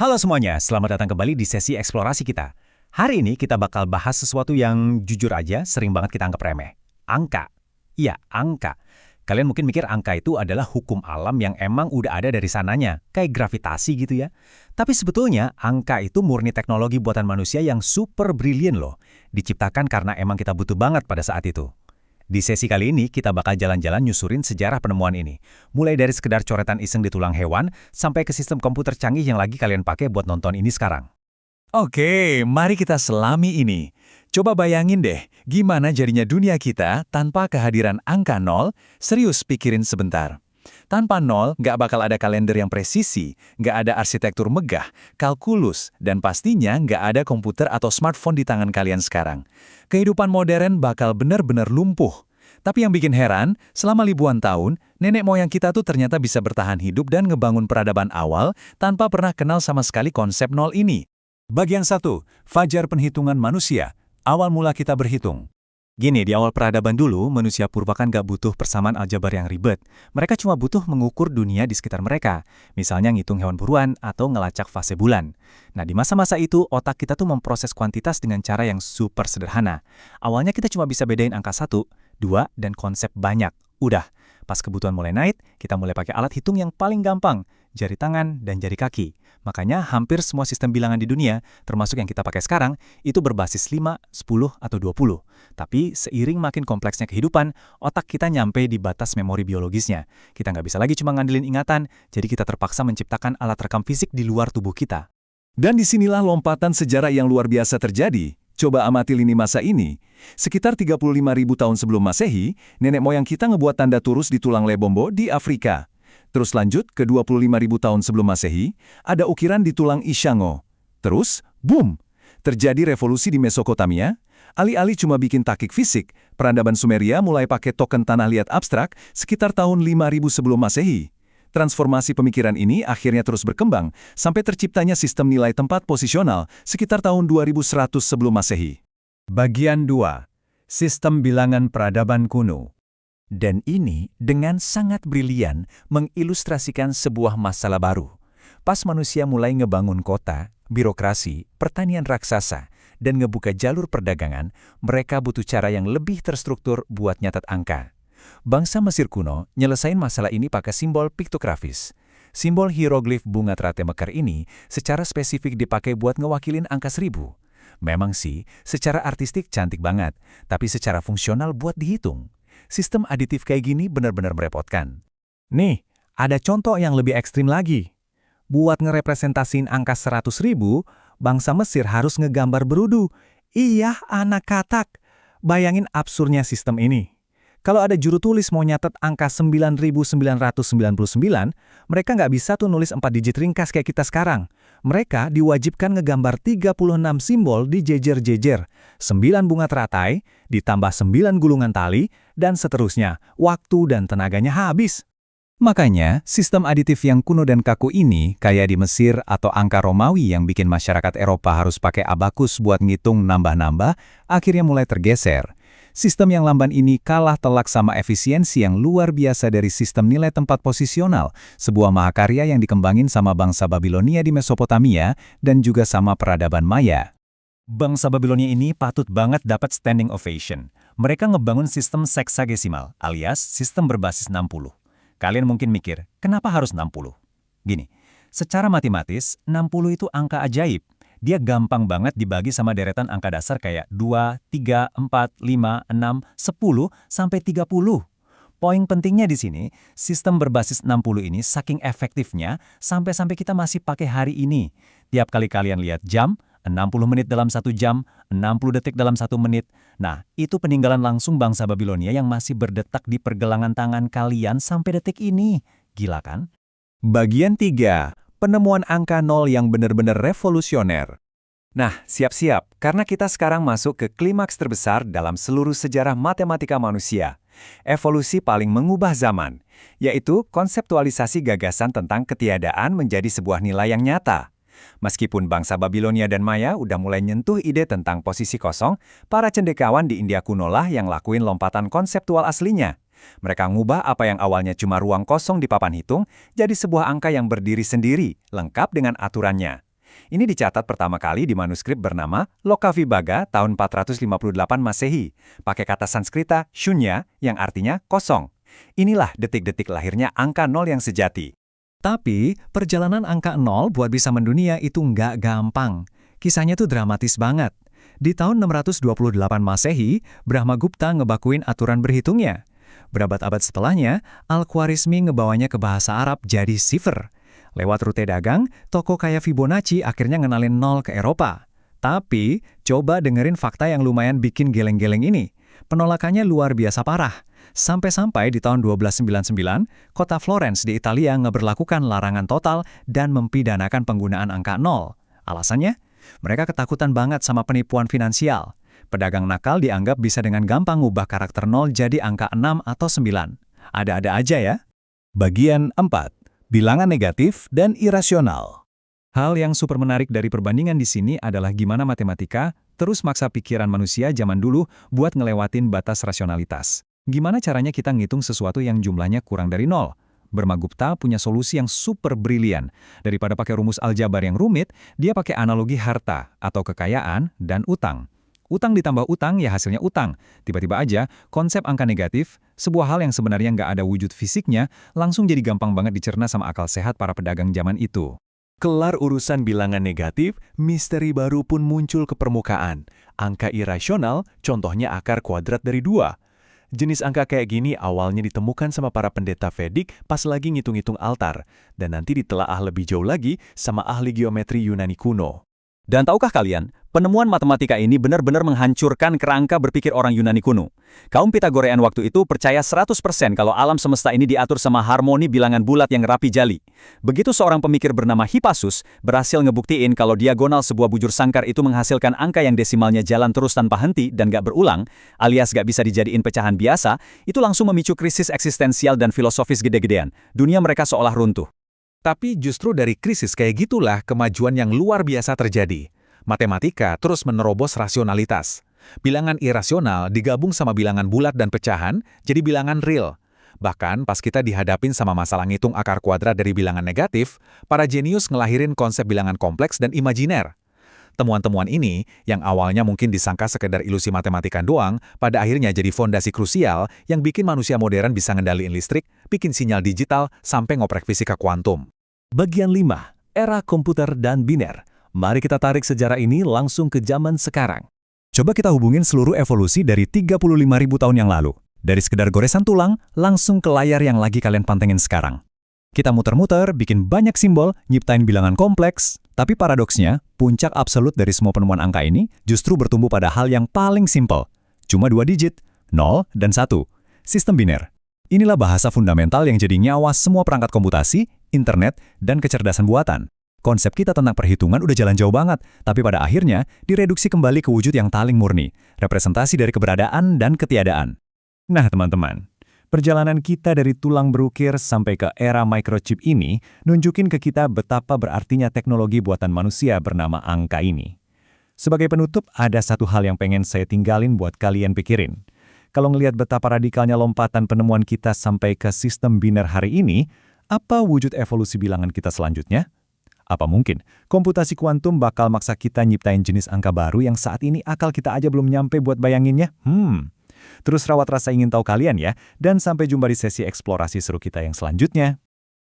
Halo semuanya, selamat datang kembali di sesi eksplorasi kita. Hari ini kita bakal bahas sesuatu yang jujur aja sering banget kita anggap remeh. Angka. Iya, angka. Kalian mungkin mikir angka itu adalah hukum alam yang emang udah ada dari sananya, kayak gravitasi gitu ya. Tapi sebetulnya angka itu murni teknologi buatan manusia yang super brilian loh. Diciptakan karena emang kita butuh banget pada saat itu. Di sesi kali ini, kita bakal jalan-jalan nyusurin sejarah penemuan ini. Mulai dari sekedar coretan iseng di tulang hewan, sampai ke sistem komputer canggih yang lagi kalian pakai buat nonton ini sekarang. Oke, mari kita selami ini. Coba bayangin deh, gimana jadinya dunia kita tanpa kehadiran angka nol. Serius pikirin sebentar. Tanpa nol, nggak bakal ada kalender yang presisi, nggak ada arsitektur megah, kalkulus, dan pastinya nggak ada komputer atau smartphone di tangan kalian sekarang. Kehidupan modern bakal benar-benar lumpuh. Tapi yang bikin heran, selama ribuan tahun, nenek moyang kita tuh ternyata bisa bertahan hidup dan ngebangun peradaban awal tanpa pernah kenal sama sekali konsep nol ini. Bagian 1. Fajar penghitungan manusia. Awal mula kita berhitung. Gini, di awal peradaban dulu, manusia purba kan gak butuh persamaan aljabar yang ribet. Mereka cuma butuh mengukur dunia di sekitar mereka. Misalnya ngitung hewan buruan atau ngelacak fase bulan. Nah, di masa-masa itu, otak kita tuh memproses kuantitas dengan cara yang super sederhana. Awalnya kita cuma bisa bedain angka 1, 2, dan konsep banyak. Udah, pas kebutuhan mulai naik, kita mulai pakai alat hitung yang paling gampang, jari tangan dan jari kaki. Makanya hampir semua sistem bilangan di dunia, termasuk yang kita pakai sekarang, itu berbasis 5, 10, atau 20. Tapi seiring makin kompleksnya kehidupan, otak kita nyampe di batas memori biologisnya. Kita nggak bisa lagi cuma ngandelin ingatan, jadi kita terpaksa menciptakan alat rekam fisik di luar tubuh kita. Dan disinilah lompatan sejarah yang luar biasa terjadi. Coba amati lini masa ini. Sekitar 35.000 tahun sebelum Masehi, nenek moyang kita ngebuat tanda turus di tulang lebombo di Afrika. Terus lanjut ke 25.000 tahun sebelum Masehi, ada ukiran di tulang Ishango. Terus, boom! Terjadi revolusi di Mesopotamia. Alih-alih cuma bikin takik fisik, peradaban Sumeria mulai pakai token tanah liat abstrak sekitar tahun 5.000 sebelum Masehi. Transformasi pemikiran ini akhirnya terus berkembang sampai terciptanya sistem nilai tempat posisional sekitar tahun 2100 sebelum Masehi. Bagian 2. Sistem bilangan peradaban kuno. Dan ini dengan sangat brilian mengilustrasikan sebuah masalah baru. Pas manusia mulai ngebangun kota, birokrasi, pertanian raksasa, dan ngebuka jalur perdagangan, mereka butuh cara yang lebih terstruktur buat nyatet angka. Bangsa Mesir kuno nyelesain masalah ini pakai simbol piktografis. Simbol hieroglif bunga teratai mekar ini secara spesifik dipakai buat ngewakilin angka 1000. Memang sih, secara artistik cantik banget, tapi secara fungsional buat dihitung. Sistem aditif kayak gini benar-benar merepotkan. Nih, ada contoh yang lebih ekstrim lagi. Buat ngerepresentasiin angka 100.000, bangsa Mesir harus ngegambar berudu. Iya, anak katak. Bayangin absurdnya sistem ini. Kalau ada juru tulis mau nyatet angka 9.999, mereka nggak bisa tuh nulis 4 digit ringkas kayak kita sekarang. Mereka diwajibkan ngegambar 36 simbol di jejer-jejer, 9 bunga teratai, ditambah 9 gulungan tali, dan seterusnya. Waktu dan tenaganya habis. Makanya, sistem aditif yang kuno dan kaku ini, kayak di Mesir atau angka Romawi yang bikin masyarakat Eropa harus pakai abakus buat ngitung nambah-nambah, akhirnya mulai tergeser. Sistem yang lamban ini kalah telak sama efisiensi yang luar biasa dari sistem nilai tempat posisional, sebuah mahakarya yang dikembangin sama bangsa Babilonia di Mesopotamia dan juga sama peradaban Maya. Bangsa Babilonia ini patut banget dapat standing ovation. Mereka ngebangun sistem seksagesimal, alias sistem berbasis 60. Kalian mungkin mikir, kenapa harus 60? Gini, secara matematis, 60 itu angka ajaib. Dia gampang banget dibagi sama deretan angka dasar kayak 2, 3, 4, 5, 6, 10, sampai 30. Poin pentingnya di sini, sistem berbasis 60 ini saking efektifnya sampai kita masih pakai hari ini. Tiap kali kalian lihat jam, 60 menit dalam 1 jam, 60 detik dalam 1 menit. Nah, itu peninggalan langsung bangsa Babilonia yang masih berdetak di pergelangan tangan kalian sampai detik ini. Gila kan? Bagian 3. Penemuan angka 0 yang benar-benar revolusioner. Nah, siap-siap, karena kita sekarang masuk ke klimaks terbesar dalam seluruh sejarah matematika manusia. Evolusi paling mengubah zaman, yaitu konseptualisasi gagasan tentang ketiadaan menjadi sebuah nilai yang nyata. Meskipun bangsa Babilonia dan Maya udah mulai nyentuh ide tentang posisi kosong, para cendekawan di India kuno lah yang lakuin lompatan konseptual aslinya. Mereka ngubah apa yang awalnya cuma ruang kosong di papan hitung, jadi sebuah angka yang berdiri sendiri, lengkap dengan aturannya. Ini dicatat pertama kali di manuskrip bernama Lokavibhaga tahun 458 Masehi, pakai kata Sanskrita shunya yang artinya kosong. Inilah detik-detik lahirnya angka 0 yang sejati. Tapi, perjalanan angka 0 buat bisa mendunia itu nggak gampang. Kisahnya tuh dramatis banget. Di tahun 628 Masehi, Brahmagupta ngebakuin aturan berhitungnya. Berabad-abad setelahnya, Al-Khwarizmi ngebawanya ke bahasa Arab jadi sifar. Lewat rute dagang, toko kayak Fibonacci akhirnya ngenalin 0 ke Eropa. Tapi, coba dengerin fakta yang lumayan bikin geleng-geleng ini. Penolakannya luar biasa parah. Sampai-sampai di tahun 1299, kota Florence di Italia ngeberlakukan larangan total dan mempidanakan penggunaan angka 0. Alasannya? Mereka ketakutan banget sama penipuan finansial. Pedagang nakal dianggap bisa dengan gampang ngubah karakter 0 jadi angka 6 atau 9. Ada-ada aja ya. Bagian 4. Bilangan negatif dan irasional. Hal yang super menarik dari perbandingan di sini adalah gimana matematika terus maksa pikiran manusia zaman dulu buat ngelewatin batas rasionalitas. Gimana caranya kita ngitung sesuatu yang jumlahnya kurang dari 0? Brahmagupta punya solusi yang super brilian. Daripada pakai rumus aljabar yang rumit, dia pakai analogi harta atau kekayaan dan utang. Utang ditambah utang ya hasilnya utang. Tiba-tiba aja, konsep angka negatif, sebuah hal yang sebenarnya nggak ada wujud fisiknya, langsung jadi gampang banget dicerna sama akal sehat para pedagang zaman itu. Kelar urusan bilangan negatif, misteri baru pun muncul ke permukaan. Angka irasional, contohnya akar kuadrat dari 2. Jenis angka kayak gini awalnya ditemukan sama para pendeta Vedic pas lagi ngitung-ngitung altar, dan nanti ditelaah lebih jauh lagi sama ahli geometri Yunani kuno. Dan tahukah kalian, penemuan matematika ini benar-benar menghancurkan kerangka berpikir orang Yunani kuno. Kaum Pitagorean waktu itu percaya 100% kalau alam semesta ini diatur sama harmoni bilangan bulat yang rapi jali. Begitu seorang pemikir bernama Hippasus berhasil ngebuktiin kalau diagonal sebuah bujur sangkar itu menghasilkan angka yang desimalnya jalan terus tanpa henti dan gak berulang, alias gak bisa dijadiin pecahan biasa, itu langsung memicu krisis eksistensial dan filosofis gede-gedean. Dunia mereka seolah runtuh. Tapi justru dari krisis kayak gitulah kemajuan yang luar biasa terjadi. Matematika terus menerobos rasionalitas. Bilangan irasional digabung sama bilangan bulat dan pecahan jadi bilangan real. Bahkan pas kita dihadapin sama masalah ngitung akar kuadrat dari bilangan negatif, para jenius ngelahirin konsep bilangan kompleks dan imajiner. Temuan-temuan ini, yang awalnya mungkin disangka sekedar ilusi matematika doang, pada akhirnya jadi fondasi krusial yang bikin manusia modern bisa ngendaliin listrik, bikin sinyal digital, sampai ngoprek fisika kuantum. Bagian 5. Era komputer dan biner. Mari kita tarik sejarah ini langsung ke zaman sekarang. Coba kita hubungin seluruh evolusi dari 35.000 tahun yang lalu. Dari sekedar goresan tulang, langsung ke layar yang lagi kalian pantengin sekarang. Kita muter-muter, bikin banyak simbol, nyiptain bilangan kompleks, tapi paradoksnya, puncak absolut dari semua penemuan angka ini justru bertumbuh pada hal yang paling simpel. Cuma 2 digit, 0 dan 1. Sistem biner. Inilah bahasa fundamental yang jadi nyawa semua perangkat komputasi, internet, dan kecerdasan buatan. Konsep kita tentang perhitungan udah jalan jauh banget, tapi pada akhirnya direduksi kembali ke wujud yang paling murni, representasi dari keberadaan dan ketiadaan. Nah teman-teman, perjalanan kita dari tulang berukir sampai ke era microchip ini nunjukin ke kita betapa berartinya teknologi buatan manusia bernama angka ini. Sebagai penutup, ada satu hal yang pengen saya tinggalin buat kalian pikirin. Kalau ngelihat betapa radikalnya lompatan penemuan kita sampai ke sistem biner hari ini, apa wujud evolusi bilangan kita selanjutnya? Apa mungkin komputasi kuantum bakal maksa kita nyiptain jenis angka baru yang saat ini akal kita aja belum nyampe buat bayanginnya? Terus rawat rasa ingin tahu kalian ya, dan sampai jumpa di sesi eksplorasi seru kita yang selanjutnya.